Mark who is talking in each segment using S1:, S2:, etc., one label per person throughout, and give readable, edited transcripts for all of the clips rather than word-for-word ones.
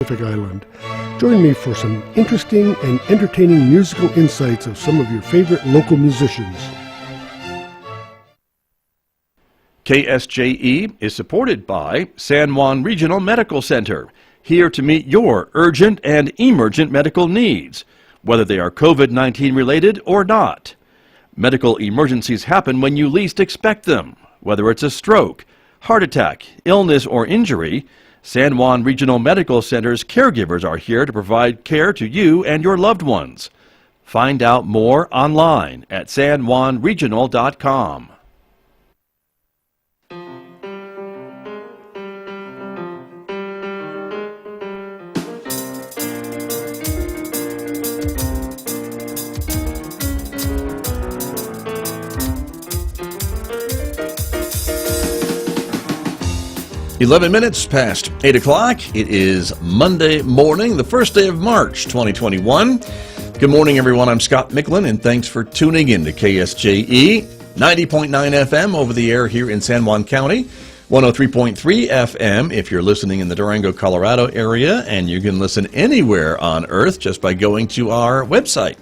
S1: Pacific Island. Join me for some interesting and entertaining musical insights of some of your favorite local musicians.
S2: KSJE is supported by San Juan Regional Medical Center, here to meet your urgent and emergent medical needs, whether they are COVID-19 related or not. Medical emergencies happen when you least expect them, whether it's a stroke, heart attack, illness, or injury. San Juan Regional Medical Center's caregivers are here to provide care to you and your loved ones. Find out more online at sanjuanregional.com.
S3: "11 minutes past 8 o'clock. It is Monday morning, the first day of March 2021. Good morning, everyone. I'm Scott Michlin, and thanks for tuning in to KSJE 90.9 FM over the air here in San Juan County, 103.3 FM if you're listening in the Durango, Colorado area, and you can listen anywhere on Earth just by going to our website,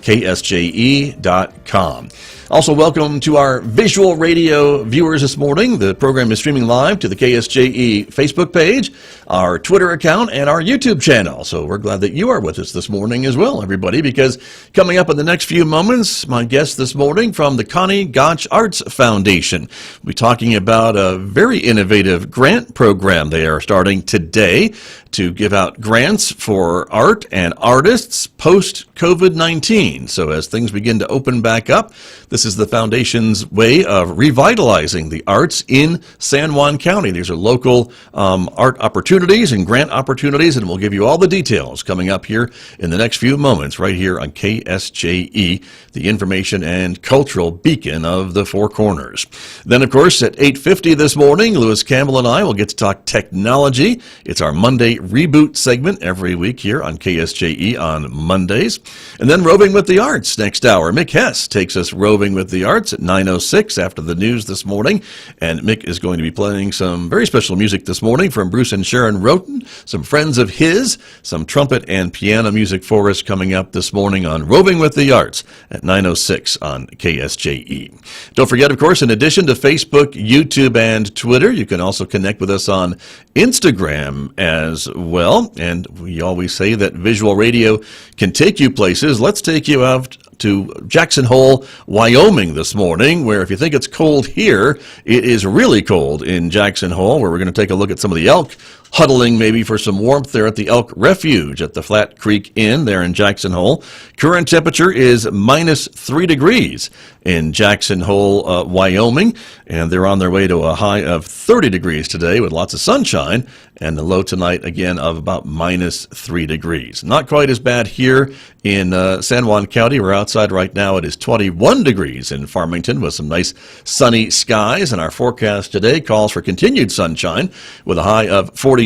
S3: KSJE.com. Also, welcome to our visual radio viewers this morning. The program is streaming live to the KSJE Facebook page, our Twitter account, and our YouTube channel. So we're glad that you are with us this morning as well, everybody, because coming up in the next few moments, my guest this morning from the Connie Gotsch Arts Foundation. We'll be talking about a very innovative grant program they are starting today to give out grants for art and artists post-COVID-19. So as things begin to open back up, this is the foundation's way of revitalizing the arts in San Juan County. These are local art opportunities and grant opportunities, and we'll give you all the details coming up here in the next few moments right here on KSJE, the information and cultural beacon of the Four Corners. Then, of course, at 8:50 this morning, Lewis Campbell and I will get to talk technology. It's our Monday Reboot segment every week here on KSJE on Mondays. And then Roving with the Arts next hour. Mick Hess takes us roving with the arts at 9:06 after the news this morning. And Mick is going to be playing some very special music this morning from Bruce and Sharon Roten, some friends of his, some trumpet and piano music for us coming up this morning on Roving with the Arts at 9:06 on KSJE. Don't forget, of course, in addition to Facebook, YouTube, and Twitter, you can also connect with us on Instagram as well. And we always say that visual radio can take you places. Let's take you out to Jackson Hole, Wyoming this morning, where if you think it's cold here, it is really cold in Jackson Hole, where we're going to take a look at some of the elk huddling maybe for some warmth there at the Elk Refuge at the Flat Creek Inn there in Jackson Hole. Current temperature is -3 degrees in Jackson Hole, Wyoming, and they're on their way to a high of 30 degrees today with lots of sunshine, and the low tonight again of about -3 degrees. Not quite as bad here in San Juan County. We're outside right now. It is 21 degrees in Farmington with some nice sunny skies, and our forecast today calls for continued sunshine with a high of 47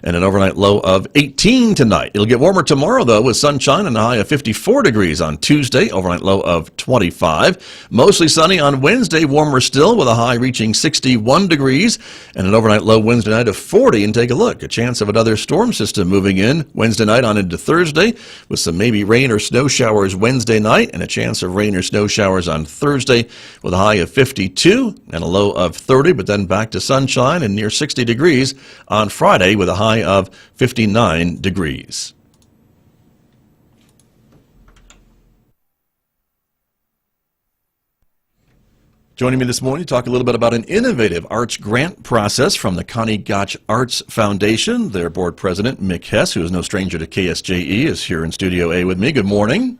S3: and an overnight low of 18 tonight. It'll get warmer tomorrow, though, with sunshine and a high of 54 degrees on Tuesday, overnight low of 25. Mostly sunny on Wednesday, warmer still with a high reaching 61 degrees and an overnight low Wednesday night of 40. And take a look, a chance of another storm system moving in Wednesday night on into Thursday with some maybe rain or snow showers Wednesday night and a chance of rain or snow showers on Thursday with a high of 52 and a low of 30, but then back to sunshine and near 60 degrees on Friday with a high of 59 degrees. Joining me this morning to talk a little bit about an innovative arts grant process from the Connie Gotsch Arts Foundation. Their board president, Mick Hess, who is no stranger to KSJE, is here in Studio A with me. Good morning.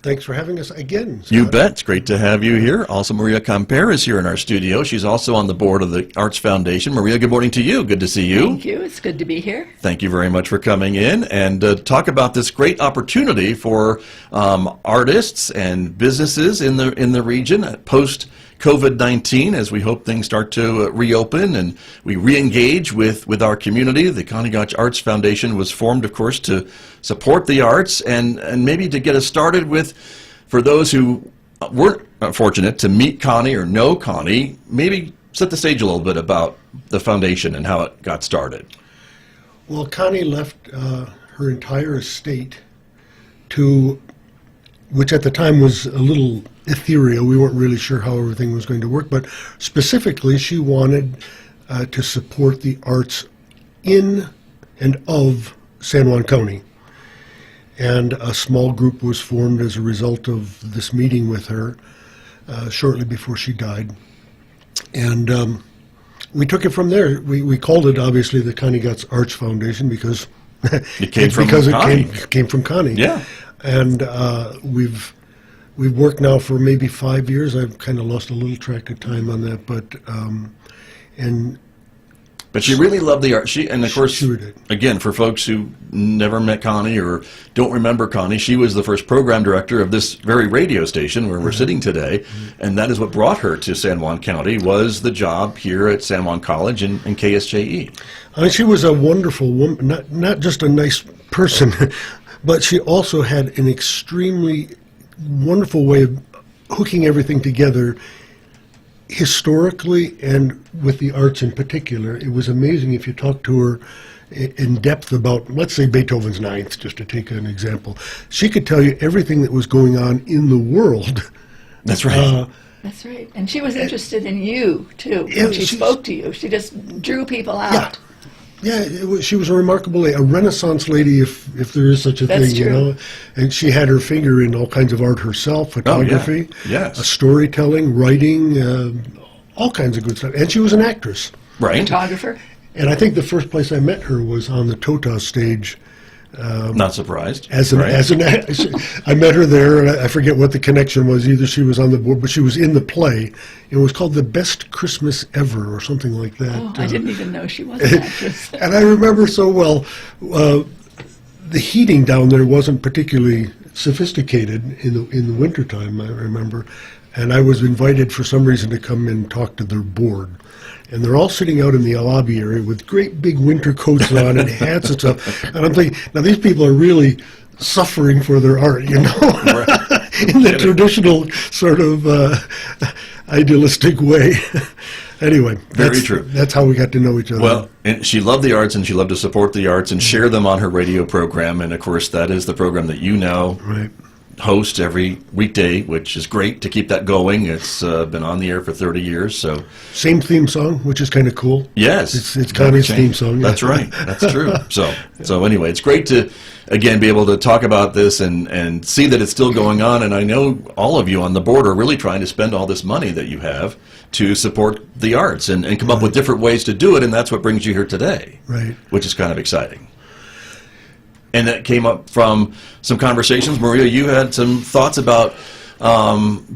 S1: Thanks for having us again, Scott.
S3: You bet. It's great to have you here. Also, Maria Camper is here in our studio. She's also on the board of the Arts Foundation. Maria, good morning to you. Good to see you.
S4: Thank you. It's good to be here.
S3: Thank you very much for coming in and talk about this great opportunity for artists and businesses in the region post COVID-19, as we hope things start to reopen and we re-engage with our community. The Connie Gotsch Arts Foundation was formed, of course, to support the arts and maybe to get us started with, for those who weren't fortunate to meet Connie or know Connie, maybe set the stage a little bit about the foundation and how it got started.
S1: Well, Connie left her entire estate to, which at the time was a little ethereal. We weren't really sure how everything was going to work, but specifically she wanted to support the arts in and of San Juan County. And a small group was formed as a result of this meeting with her shortly before she died. And we took it from there. We called it, obviously, the Connie Gotsch Arts Foundation because
S3: It came from Connie.
S1: It came from Connie.
S3: Yeah.
S1: And we've worked now for maybe 5 years. I've kind of lost a little track of time on that,
S3: But she really loved the art. And of course,
S1: sure did.
S3: Again, for folks who never met Connie or don't remember Connie, she was the first program director of this very radio station where we're sitting today, and that is what brought her to San Juan County, was the job here at San Juan College and KSJE.
S1: I mean, she was a wonderful woman, not just a nice person, but she also had an extremely wonderful way of hooking everything together historically and with the arts in particular. It was amazing if you talked to her in depth about, let's say, Beethoven's Ninth, just to take an example. She could tell you everything that was going on in the world.
S3: That's right.
S4: That's right. And she was interested in you, too.
S1: Yeah,
S4: When she spoke to you. She just drew people out.
S1: Yeah, she was a remarkable lady, a Renaissance lady, if there is such a
S4: That's
S1: thing, you
S4: true.
S1: know. And she had her finger in all kinds of art herself, photography,
S3: Yes.
S1: storytelling, writing, all kinds of good stuff. And she was an actress.
S3: Right.
S4: Photographer.
S1: And I think the first place I met her was on the Tota stage.
S3: Not surprised.
S1: I met her there, and I forget what the connection was. Either she was on the board, but she was in the play. It was called The Best Christmas Ever, or something like that.
S4: Oh, I didn't even know she was an actress.
S1: And I remember so well, the heating down there wasn't particularly sophisticated in the wintertime, I remember. And I was invited for some reason to come and talk to their board. And they're all sitting out in the lobby area with great big winter coats on and hats and stuff. And I'm thinking, now these people are really suffering for their art, you know, in the traditional sort of idealistic way. Anyway,
S3: Very true.
S1: That's how we got to know each other.
S3: Well, and she loved the arts, and she loved to support the arts and share them on her radio program. And of course, that is the program that you now
S1: right.
S3: host every weekday, which is great to keep that going. It's been on the air for 30 years, so
S1: Same theme song, which is kind of cool.
S3: yes,
S1: It's Connie's theme song. Yeah.
S3: That's right. That's true. So anyway, it's great to again be able to talk about this and see that it's still going on. And I know all of you on the board are really trying to spend all this money that you have to support the arts and come up with different ways to do it, and that's what brings you here today,
S1: Right.
S3: which is kind of exciting. And that came up from some conversations. Maria, you had some thoughts about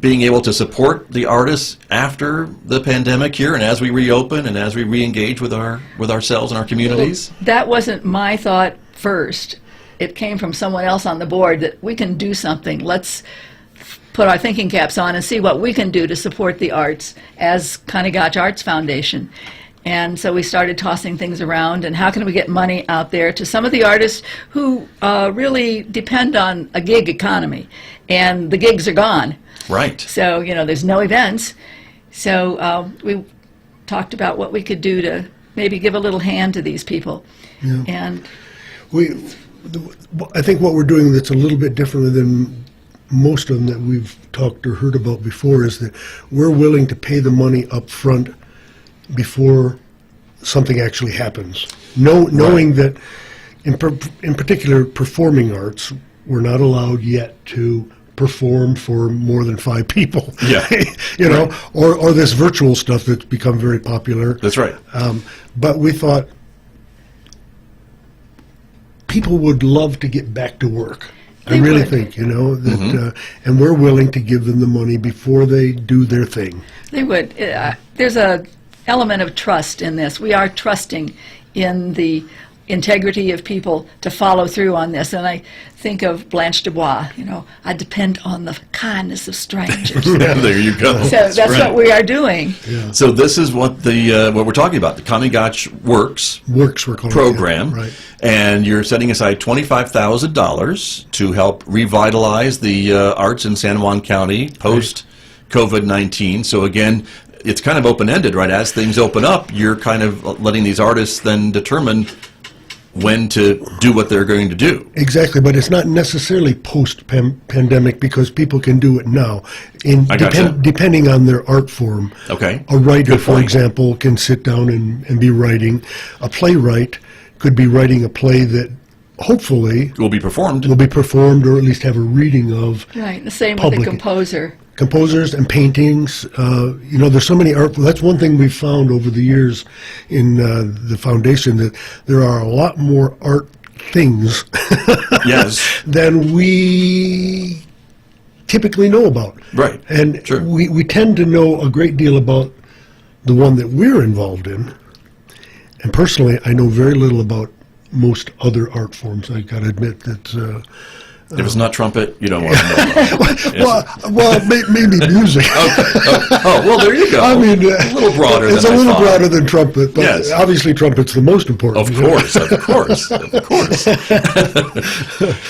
S3: being able to support the artists after the pandemic here, and as we reopen and as we re-engage with ourselves and our communities.
S4: That wasn't my thought first. It came from someone else on the board that we can do something. Let's put our thinking caps on and see what we can do to support the arts as Connie Gotsch Arts Foundation. And so we started tossing things around, and how can we get money out there to some of the artists who really depend on a gig economy, and the gigs are gone.
S3: Right.
S4: So, you know, there's no events. So we talked about what we could do to maybe give a little hand to these people.
S1: Yeah.
S4: And
S1: I think what we're doing that's a little bit different than most of them that we've talked or heard about before is that we're willing to pay the money up front before something actually happens. Knowing that, in particular, performing arts, we're not allowed yet to perform for more than 5 people.
S3: Yeah.
S1: You know, or this virtual stuff that's become very popular.
S3: That's right.
S1: But we thought people would love to get back to work. I
S4: They
S1: really
S4: would.
S1: think, you know, that, and we're willing to give them the money before they do their thing.
S4: they would. There's a element of trust in this. We are trusting in the integrity of people to follow through on this. And I think of Blanche Dubois, you know, I depend on the kindness of strangers.
S3: There you go.
S4: So that's
S3: right.
S4: what we are doing.
S3: So this is what what we're talking about, the Connie Gotsch Works
S1: Works we're calling it,
S3: program,
S1: right?
S3: and you're setting aside $25,000 to help revitalize the arts in San Juan County post COVID-19. So again, it's kind of open-ended, right? As things open up, you're kind of letting these artists then determine when to do what they're going to do.
S1: Exactly, but it's not necessarily post-pandemic because people can do it now.
S3: I gotcha.
S1: Depending on their art form.
S3: Okay.
S1: A writer,
S3: Good
S1: for
S3: point.
S1: example, can sit down and be writing. A playwright could be writing a play that hopefully
S3: Will be performed.
S1: will be performed or at least have a reading of.
S4: Right. The same with
S1: Public.
S4: the composer.
S1: Composers and paintings, there's so many art. That's one thing we've found over the years in the foundation, that there are a lot more art things
S3: Yes.
S1: than we typically know about.
S3: Right.
S1: And
S3: Sure.
S1: we tend to know a great deal about the one that we're involved in. And personally, I know very little about most other art forms. I got to admit that.
S3: If it's not trumpet, you don't want to know about it.
S1: Maybe music.
S3: Oh, well, there you go.
S1: I mean,
S3: a little broader
S1: It's
S3: than
S1: a
S3: I
S1: little
S3: thought.
S1: broader than trumpet, but
S3: Yes.
S1: obviously trumpet's the most important.
S3: Of course, of course, of course.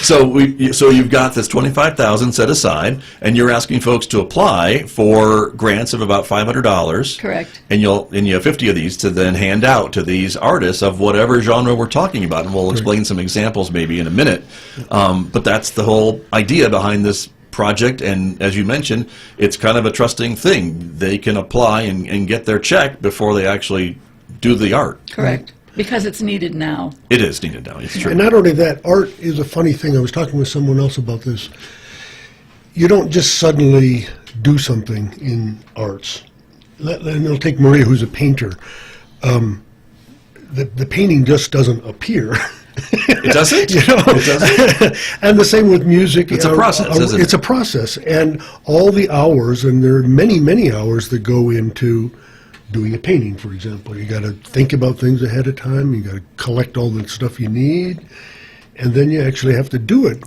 S3: So you've got this $25,000 set aside, and you're asking folks to apply for grants of about $500.
S4: Correct.
S3: And you have 50 of these to then hand out to these artists of whatever genre we're talking about, and we'll explain some examples maybe in a minute. But that's the whole idea behind this project, and as you mentioned, it's kind of a trusting thing. They can apply and get their check before they actually do the art.
S4: Correct. Because it's needed now.
S3: It is needed now, it's true.
S1: And not only that, art is a funny thing. I was talking with someone else about this. You don't just suddenly do something in arts. And it'll take Maria, who's a painter. The painting just doesn't appear.
S3: It doesn't?
S1: You know?
S3: It doesn't?
S1: And the same with music.
S3: It's a process, isn't it?
S1: It's a process. And all the hours, and there are many, many hours that go into doing a painting, for example. You got to think about things ahead of time. You got to collect all the stuff you need. And then you actually have to do it,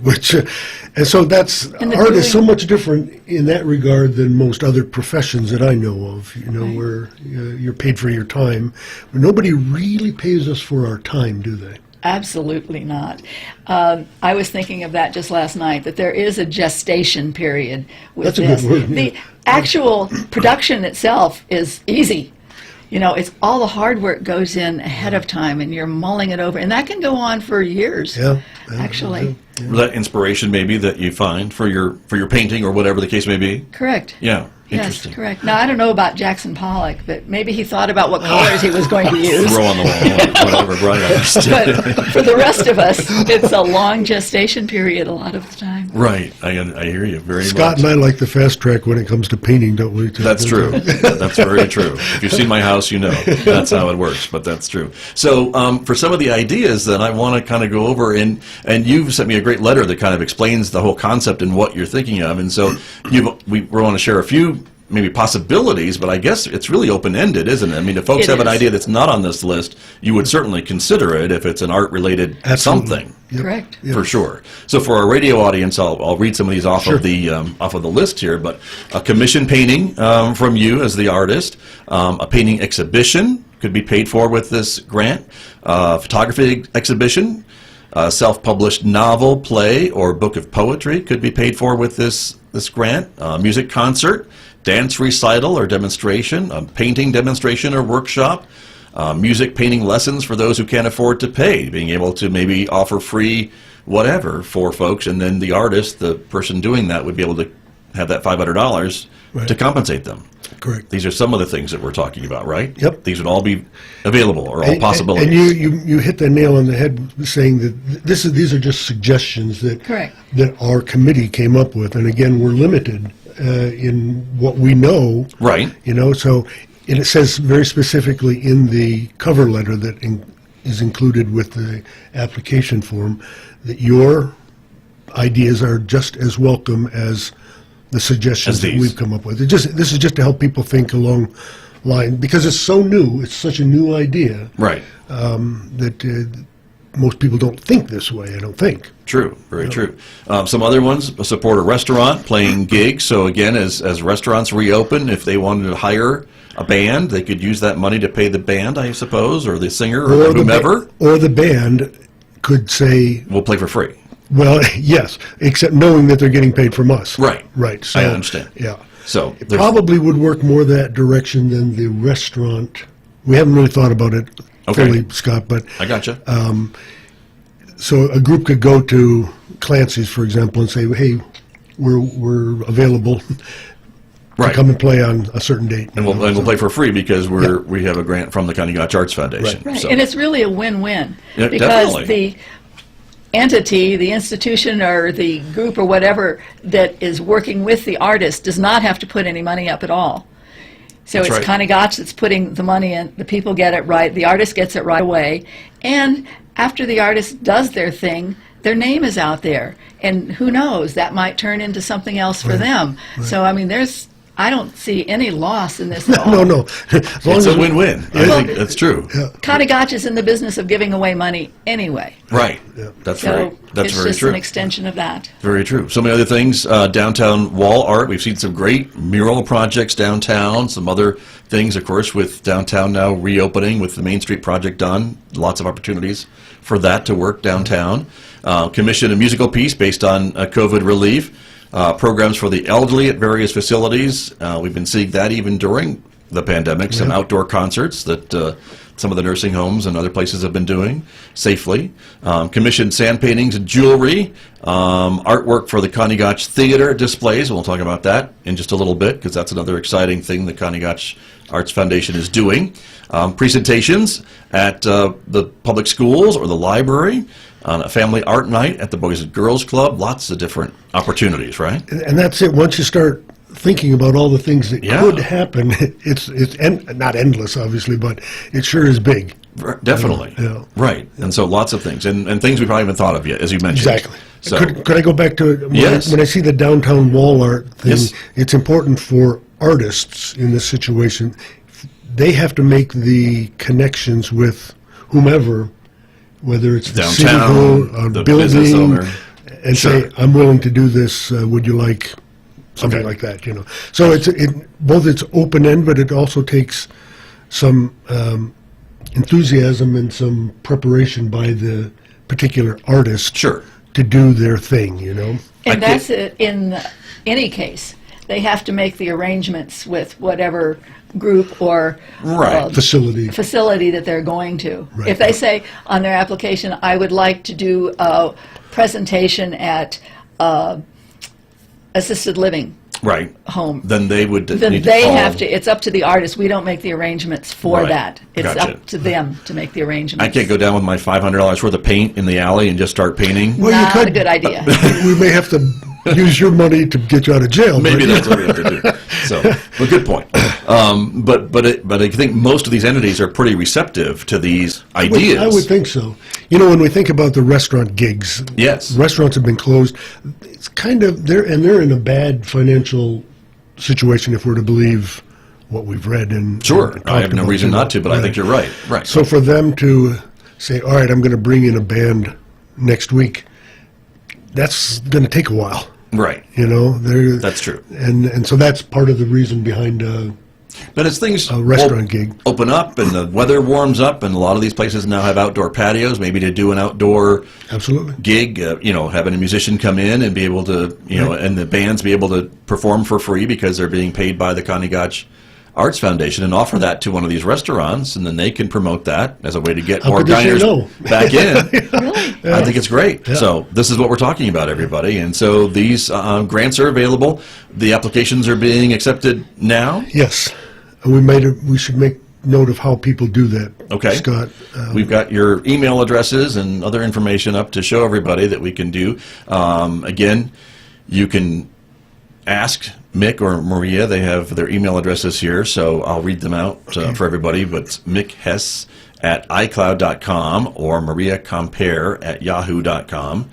S1: and so that's,
S4: And the
S1: art is so
S4: doing-
S1: much different in that regard than most other professions that I know of, where you're paid for your time. Nobody really pays us for our time, do they?
S4: Absolutely not. I was thinking of that just last night, that there is a gestation period with
S1: That's a
S4: this.
S1: good word,
S4: The
S1: yeah.
S4: actual production itself is easy. It's all the hard work goes in ahead of time, and you're mulling it over, and that can go on for years.
S1: Yeah.
S4: Actually.
S3: That inspiration maybe that you find for your painting or whatever the case may be.
S4: Correct.
S3: Yeah,
S4: Yes,
S3: interesting.
S4: correct. Now, I don't know about Jackson Pollock, but maybe he thought about what colors he was going to use.
S3: Throw on the wall, whatever, right? I understand.
S4: But for the rest of us, it's a long gestation period a lot of the time.
S3: Right, I hear you very
S1: Scott
S3: much.
S1: and I like the fast track when it comes to painting, don't we?
S3: That's true. That's very true. If you've seen my house, you know that's how it works. But that's true. So for some of the ideas that I want to kind of go over, and you've sent me a great letter that kind of explains the whole concept and what you're thinking of. And so we want to share a few maybe possibilities, but I guess it's really open-ended, isn't it? I mean, if folks
S4: It
S3: have an
S4: is.
S3: idea that's not on this list, you would certainly consider it if it's an art-related
S1: Absolutely.
S3: something.
S1: Yep.
S4: Correct.
S3: For sure. So for our radio audience, I'll read some of these off
S1: Sure.
S3: of the list here. But a commission painting from you as the artist, a painting exhibition could be paid for with this grant, photography exhibition, a self-published novel, play, or book of poetry could be paid for with this grant, music concert, dance recital or demonstration, a painting demonstration or workshop. Music painting lessons for those who can't afford to pay, being able to maybe offer free whatever for folks, and then the artist, the person doing that, would be able to have that $500
S1: Right.
S3: to compensate them.
S1: Correct.
S3: These are some of the things that we're talking about, right?
S1: Yep.
S3: These would all be available, or all possibilities.
S1: And you hit the nail on the head saying that these are just suggestions that
S4: Correct.
S1: that our committee came up with, and again, we're limited in what we know.
S3: Right.
S1: So and it says very specifically in the cover letter that is included with the application form that your ideas are just as welcome as the suggestions
S3: As
S1: that
S3: these.
S1: we've come up with. This is just to help people think along line, because it's so new, it's such a new idea
S3: Right.
S1: that most people don't think this way, I don't think.
S3: True, very true. Some other ones support a restaurant playing gigs. So again, as restaurants reopen, if they wanted to hire a band, they could use that money to pay the band, I suppose, or the singer, or whomever.
S1: Or the band could say,
S3: We'll play for free.
S1: well, yes, except knowing that they're getting paid from us.
S3: Right.
S1: Right. So,
S3: I understand.
S1: Yeah.
S3: So
S1: It
S3: there's-
S1: probably would work more that direction than the restaurant. We haven't really thought about it
S3: Okay.
S1: fully, Scott, but
S3: I gotcha.
S1: So a group could go to Clancy's, for example, and say, hey, we're available to
S3: Right.
S1: come and play on a certain date.
S3: And we'll play for free because we have a grant from the Connie Gotsch Arts Foundation.
S4: Right,
S3: So,
S4: and it's really a win-win
S3: Yeah,
S4: because
S3: definitely.
S4: the entity, the institution, or the group or whatever that is working with the artist does not have to put any money up at all. So
S3: That's
S4: it's
S3: right.
S4: Connie Gotsch that's putting the money in. The people get it right. The artist gets it right away. And after the artist does their thing, their name is out there. And who knows, that might turn into something else for them. So, I mean, I don't see any loss in this at all.
S1: No. As long
S3: it's
S1: as
S3: a win-win. I think that's true.
S4: Connie Gotsch is in the business of giving away money anyway.
S3: Right. That's
S4: So
S3: that's
S4: it's
S3: very
S4: just
S3: true.
S4: an extension of that.
S3: Very true. So many other things. Downtown wall art. We've seen some great mural projects downtown. Some other things, of course, with downtown now reopening with the Main Street project done. Lots of opportunities for that to work downtown. Commissioned a musical piece based on COVID relief. Programs for the elderly at various facilities. We've been seeing that even during the pandemic. Some outdoor concerts that some of the nursing homes and other places have been doing safely. Commissioned sand paintings and jewelry. Artwork for the Connie Gotsch Theater displays. We'll talk about that in just a little bit because that's another exciting thing the Connie Gotsch Arts Foundation is doing. Presentations at the public schools or the library. On a family art night at the Boys and Girls Club. Lots of different opportunities, right?
S1: And that's it. Once you start thinking about all the things that
S3: Yeah.
S1: could happen, it's not endless, obviously, but it sure is big.
S3: Definitely.
S1: Yeah.
S3: Right. And so lots of things. And things we probably haven't thought of yet, as you mentioned.
S1: Exactly.
S3: So,
S1: Could I go back to when,
S3: Yes.
S1: when I see the downtown wall art thing?
S3: Yes.
S1: It's important for artists in this situation. They have to make the connections with whomever, whether it's the city
S3: Downtown,
S1: hall,
S3: the
S1: a
S3: business
S1: building,
S3: owner.
S1: and
S3: Sure.
S1: say, "I'm willing to do this. Would you like something
S3: Okay.
S1: like that?" You know. So both it's open end, but it also takes some enthusiasm and some preparation by the particular artist
S3: Sure.
S1: to do their thing. You know.
S4: And
S3: I
S4: that's it in any case. They have to make the arrangements with whatever group or
S3: Right.
S1: Facility.
S4: that they're going to.
S1: Right.
S4: If they say on their application, I would like to do a presentation at assisted living
S3: Right.
S4: home,
S3: Then they would
S4: then
S3: need
S4: they
S3: to call.
S4: have to, it's up to the artist. We don't make the arrangements for
S3: Right.
S4: that. It's
S3: Gotcha.
S4: up to them to make the arrangements.
S3: I can't go down with my $500 worth of paint in the alley and just start painting.
S1: Well,
S4: Not
S1: you could.
S4: a good idea.
S1: We may have to use your money to get you out of jail.
S3: Maybe
S1: but-
S3: that's what we have to do. So, well, good point. But I think most of these entities are pretty receptive to these ideas.
S1: I would think so. You know, when we think about the restaurant gigs,
S3: Yes.
S1: restaurants have been closed. It's kind of they're in a bad financial situation if we're to believe what we've read and
S3: Sure.
S1: and
S3: I have
S1: talked
S3: no
S1: about,
S3: reason
S1: you know.
S3: not to, but I think you're right. Right.
S1: So for them to say, "All right, I'm going to bring in a band next week," that's going to take a while.
S3: Right.
S1: You know,
S3: That's true.
S1: and so that's part of the reason behind
S3: But as things
S1: a restaurant gig.
S3: open up and the weather warms up, and a lot of these places now have outdoor patios, maybe to do an outdoor
S1: Absolutely.
S3: gig, having a musician come in and be able to, and the bands be able to perform for free because they're being paid by the Connie Gotsch Arts Foundation, and offer that to one of these restaurants, and then they can promote that as a way to get
S1: How
S3: more
S1: could they say
S3: diners
S1: no?
S3: back in.
S4: Really?
S3: I think it's great. So this is what we're talking about, everybody. And so these grants are available. The applications are being accepted now.
S1: Yes, and we should make note of how people do that.
S3: Okay.
S1: Scott.
S3: We've got your email addresses and other information up to show everybody that we can do. Again, you can ask Mick or Maria. They have their email addresses here, so I'll read them out for everybody. But it's Mick Hess at iCloud.com or Maria Compare at yahoo.com.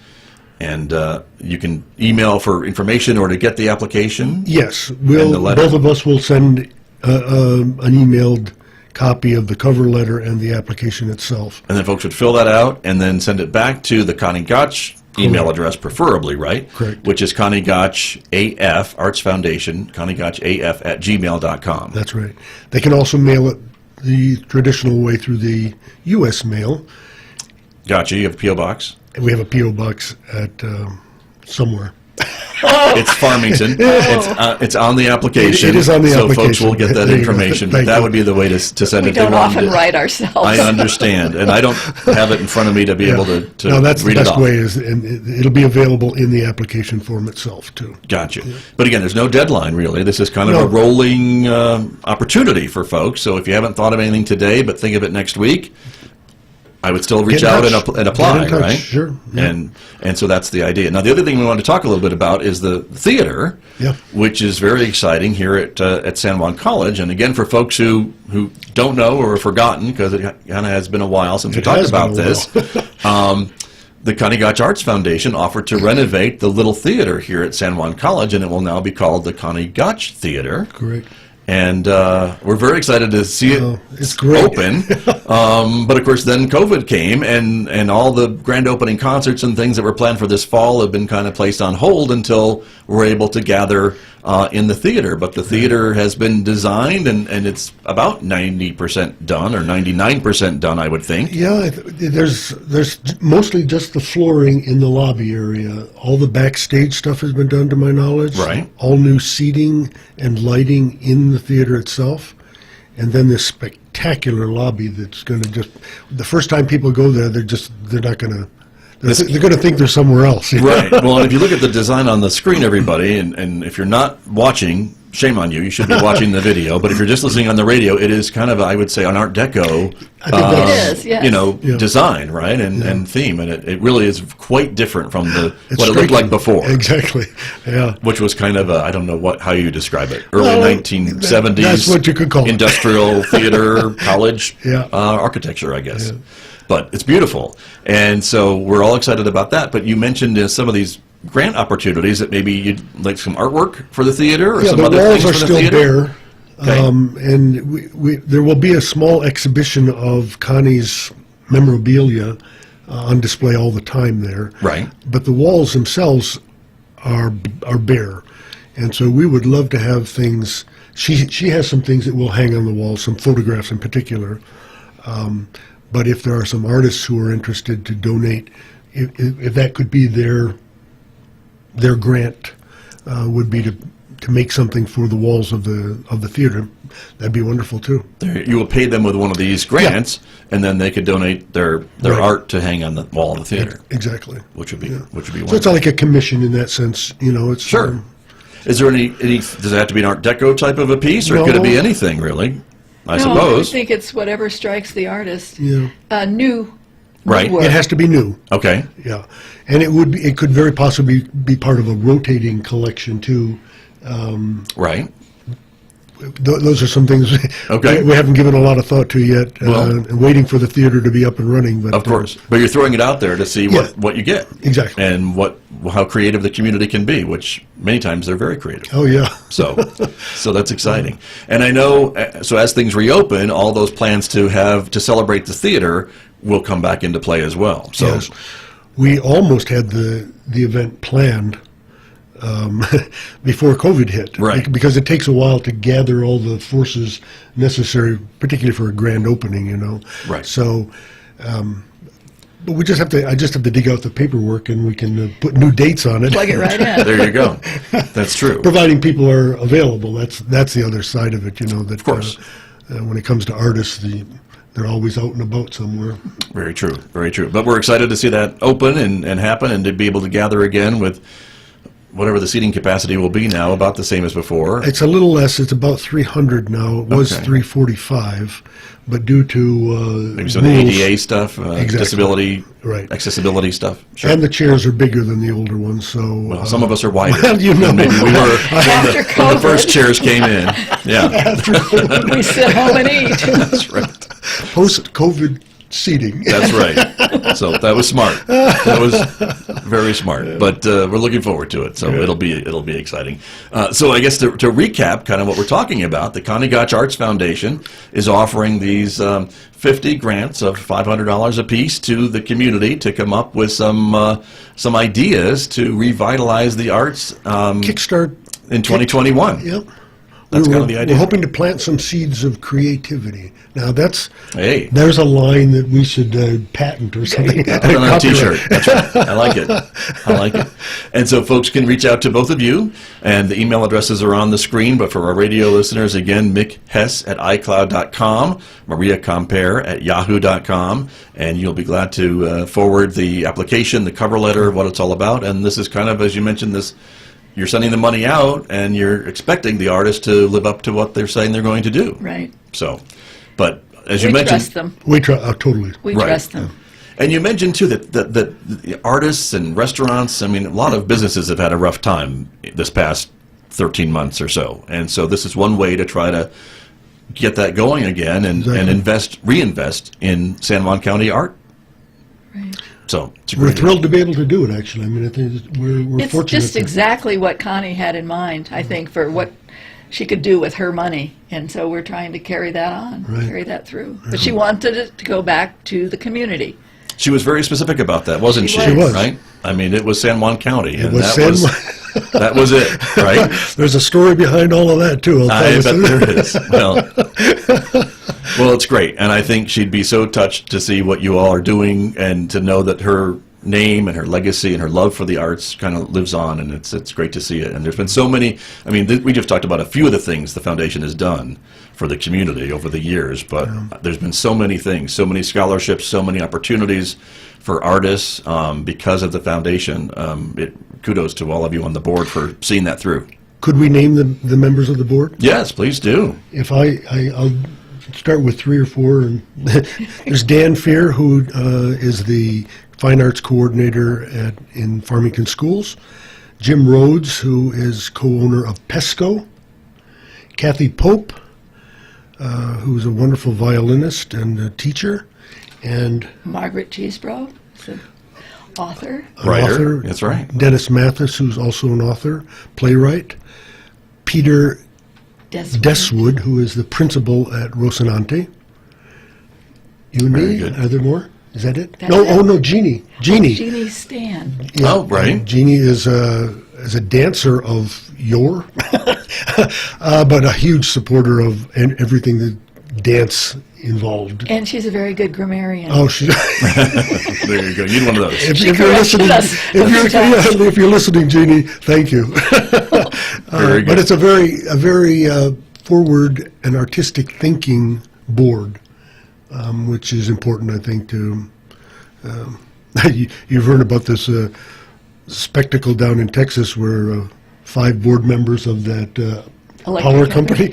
S3: And you can email for information or to get the application.
S1: Yes,
S3: the letter.
S1: both of us will send an emailed copy of the cover letter and the application itself.
S3: And then folks would fill that out and then send it back to the Connie Gotsch email address, preferably, right?
S1: Correct.
S3: Which is Connie Gotsch AF, Arts Foundation, Connie Gotsch AF at gmail.com.
S1: That's right. They can also mail it the traditional way through the U.S. mail.
S3: Gotcha. You have a P.O. Box?
S1: And we have a P.O. box at somewhere.
S3: It's Farmington. It's on the application.
S1: It is on the
S3: so folks
S1: application.
S3: will get that
S1: There you go.
S3: information.
S1: Thank
S3: That
S1: you.
S3: would be the way to send
S4: We
S3: it. They
S4: don't
S3: wanted
S4: often
S3: to-
S4: write ourselves.
S3: I understand, and I don't have it in front of me to be able to
S1: No, that's the
S3: read it
S1: best
S3: off.
S1: way is, and it'll be available in the application form itself too.
S3: Gotcha. But again, there's no deadline really. This is kind of
S1: No.
S3: a rolling opportunity for folks. So if you haven't thought of anything today, but think of it next week, I would still reach
S1: Get in
S3: out
S1: touch.
S3: and apply,
S1: Get in touch,
S3: right?
S1: sure, yeah.
S3: And so that's the idea. Now, the other thing we want to talk a little bit about is the theater,
S1: Yeah.
S3: which is very exciting here at San Juan College. And again, for folks who don't know or have forgotten, because it kind of has been a while since we
S1: It
S3: talked
S1: has been
S3: about
S1: a
S3: this, the Connie Gotsch Arts Foundation offered to renovate the little theater here at San Juan College, and it will now be called the Connie Gotsch Theater.
S1: Correct.
S3: And we're very excited to see it
S1: it's great.
S3: open. But of course, then COVID came, and all the grand opening concerts and things that were planned for this fall have been kind of placed on hold until we're able to gather in the theater. But the theater has been designed, and it's about 90% done, or 99% done, I would think.
S1: Yeah, there's mostly just the flooring in the lobby area. All the backstage stuff has been done, to my knowledge.
S3: Right.
S1: All new seating and lighting in the theater itself, and then this spectacular lobby that's going to just. The first time people go there, they're not going to. They're going to think they're somewhere else.
S3: Right. Well, and if you look at the design on the screen, everybody, and if you're not watching, shame on you. You should be watching the video. But if you're just listening on the radio, it is kind of, I would say, an Art Deco,
S1: I think that's-
S4: It is, yes.
S1: Yeah.
S3: design, right, and theme, and it really is quite different from
S1: It's
S3: what it looked like
S1: striking.
S3: before,
S1: Exactly. Yeah.
S3: which was kind of I don't know how you describe it, early
S1: Well,
S3: 1970s.
S1: that's what you could call it.
S3: Industrial theater, college
S1: Yeah.
S3: architecture, I guess. But it's beautiful, and so we're all excited about that. But you mentioned some of these grant opportunities that maybe you'd like some artwork for the theater, or
S1: Yeah,
S3: some
S1: the
S3: other
S1: walls
S3: things
S1: are
S3: for the
S1: still
S3: theater.
S1: bare,
S3: Okay.
S1: and there will be a small exhibition of Connie's memorabilia on display all the time there.
S3: Right.
S1: But the walls themselves are bare, and so we would love to have things. She has some things that will hang on the wall, some photographs in particular. But if there are some artists who are interested to donate, if that could be their grant, would be to make something for the walls of the theater, that'd be wonderful too.
S3: You will pay them with one of these grants, and then they could donate their
S1: Right.
S3: art to hang on the wall of the theater,
S1: Exactly.
S3: which would be
S1: So
S3: wonderful.
S1: it's not like a commission in that sense, It's
S3: Sure. Is there any? Does it have to be an Art Deco type of a piece, or could it be
S1: No.
S3: anything really? I
S4: No,
S3: suppose.
S4: I think it's whatever strikes the artist.
S1: Yeah.
S4: New
S3: Right.
S4: work.
S1: It has to be new.
S3: Okay.
S1: Yeah, and it could very possibly be part of a rotating collection too.
S3: Right.
S1: Those are some things
S3: Okay.
S1: we haven't given a lot of thought to yet.
S3: Well-
S1: And waiting for the theater to be up and running. But
S3: Of course, but you're throwing it out there to see
S1: Yeah.
S3: what you get,
S1: Exactly.
S3: and how creative the community can be. Which many times they're very creative.
S1: Oh yeah.
S3: So that's exciting. And I know, so as things reopen, all those plans to celebrate the theater will come back into play as well. So
S1: Yes. We almost had the event planned before COVID hit.
S3: Right.
S1: Because it takes a while to gather all the forces necessary, particularly for a grand opening,
S3: Right.
S1: So, but I just have to dig out the paperwork and we can put new dates on it.
S4: Plug it right in.
S3: there you go. That's true.
S1: Providing people are available. That's the other side of it, that
S3: Of course.
S1: When it comes to artists, they're always out and about somewhere.
S3: Very true. Very true. But we're excited to see that open and happen, and to be able to gather again with whatever the seating capacity will be now, about the same as before.
S1: It's a little less. It's about 300 now. It was
S3: Okay.
S1: 345, but due to
S3: Maybe some of the
S1: rules,
S3: ADA stuff,
S1: Exactly.
S3: disability,
S1: Right.
S3: accessibility stuff. Sure.
S1: and the chairs are bigger than the older ones, so
S3: Well, some of us are wider
S1: well,
S3: than maybe we were
S4: After
S3: when the first chairs came in. Yeah,
S4: We sit home and eat.
S3: that's right.
S1: post-COVID seating.
S3: That's right. So that was smart. That was very smart. But we're looking forward to it. So it'll be exciting. So I guess to recap, kind of what we're talking about, the Connie Gotsch Arts Foundation is offering these 50 grants of $500 apiece to the community to come up with some ideas to revitalize the arts
S1: Kickstart.
S3: in 2021.
S1: Yep.
S3: That's kind of the idea.
S1: We're hoping to plant some seeds of creativity. Now
S3: Hey.
S1: there's a line that we should patent or something.
S3: Put it on a T-shirt. That's right. I like it. I like it. And so folks can reach out to both of you, and the email addresses are on the screen. But for our radio listeners, again, Mick Hess at iCloud.com, Maria Compere at yahoo.com, and you'll be glad to forward the application, the cover letter, what it's all about. And this is kind of, as you mentioned, this. You're sending the money out, and you're expecting the artist to live up to what they're saying they're going to do.
S4: Right.
S3: So, but as you
S4: We
S3: mentioned,
S4: trust them.
S1: We try totally.
S4: We
S3: Right.
S4: trust them.
S3: and you mentioned too that the artists and restaurants. I mean, a lot of businesses have had a rough time this past 13 months or so, and so this is one way to try to get that going again and reinvest in San Juan County art.
S4: Right.
S3: So it's a
S1: We're
S3: great
S1: thrilled to be able to do it, actually. I mean, I think we're
S4: It's
S1: fortunate.
S4: just exactly what Connie had in mind, I think, for what she could do with her money. And so we're trying to carry that on,
S1: Right.
S4: carry that through. But she wanted it to go back to the community.
S3: She was very specific about that, wasn't she?
S4: She
S1: was.
S3: Right? I mean, it was San Juan County, and
S1: was
S3: that
S1: San
S3: that was it, right?
S1: There's a story behind all of that, too. I'll tell
S3: I
S1: you
S3: bet
S1: soon.
S3: there is. Well, it's great, and I think she'd be so touched to see what you all are doing, and to know that her name and her legacy and her love for the arts kind of lives on, and it's great to see it. And there's been so many. I mean, we just talked about a few of the things the foundation has done for the community over the years, but there's been so many things, so many scholarships, so many opportunities for artists because of the foundation. Kudos to all of you on the board for seeing that through.
S1: Could we name the members of the board?
S3: Yes, please do.
S1: If I'll start with 3 or 4. And there's Dan Fear, who is the Fine Arts Coordinator in Farmington Schools. Jim Rhodes, who is co-owner of Pesco. Kathy Pope, who's a wonderful violinist and a teacher. And
S4: Margaret Cheesebro is an author.
S1: an
S3: Writer,
S1: author.
S3: that's right.
S1: Dennis Mathis, who's also an author, playwright. Peter Deswood, who is the principal at Rocinante. You and
S3: Very
S1: me?
S3: good.
S1: Are there more? Is that it?
S4: That's
S1: No,
S4: it.
S1: oh no, Jeannie.
S4: Jeannie Stan.
S1: Yeah,
S3: Oh, right.
S1: Jeannie is a dancer of yore, but a huge supporter of everything that dance involved.
S4: And she's a very good grammarian.
S1: Oh, she.
S3: There you go. You're one of those.
S1: If
S4: She
S1: you're
S4: corrected
S1: listening,
S4: us a few times.
S1: if you're listening, Jeannie, thank you.
S3: Very good.
S1: But it's a very forward and artistic thinking board, which is important, I think. To you've heard about this spectacle down in Texas where 5 board members of that
S4: Electric
S1: power company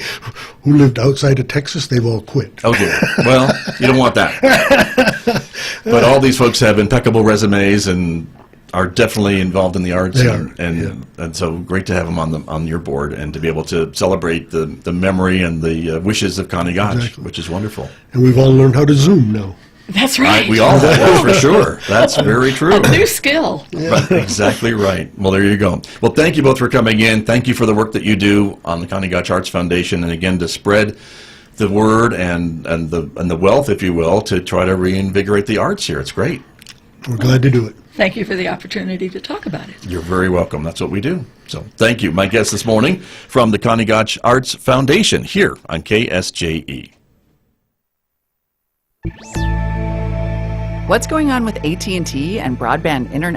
S1: who lived outside of Texas, they've all quit.
S3: Oh dear. Well, you don't want that. But all these folks have impeccable resumes and are definitely involved in the arts.
S1: They
S3: And so great to have them on your board and to be able to celebrate the memory and the wishes of Connie Gotsch,
S1: Exactly.
S3: which is wonderful.
S1: And we've all learned how to Zoom now.
S4: That's right.
S3: We all have, that's for sure. That's very true.
S4: A new skill.
S3: Right, exactly right. Well, there you go. Well, thank you both for coming in. Thank you for the work that you do on the Connie Gotsch Arts Foundation, and again to spread the word and the wealth, if you will, to try to reinvigorate the arts here. It's great.
S1: We're glad to do it.
S4: Thank you for the opportunity to talk about it.
S3: You're very welcome. That's what we do. So thank you. My guest this morning from the Connie Gotsch Arts Foundation here on KSJE.
S5: What's going on with AT&T and broadband internet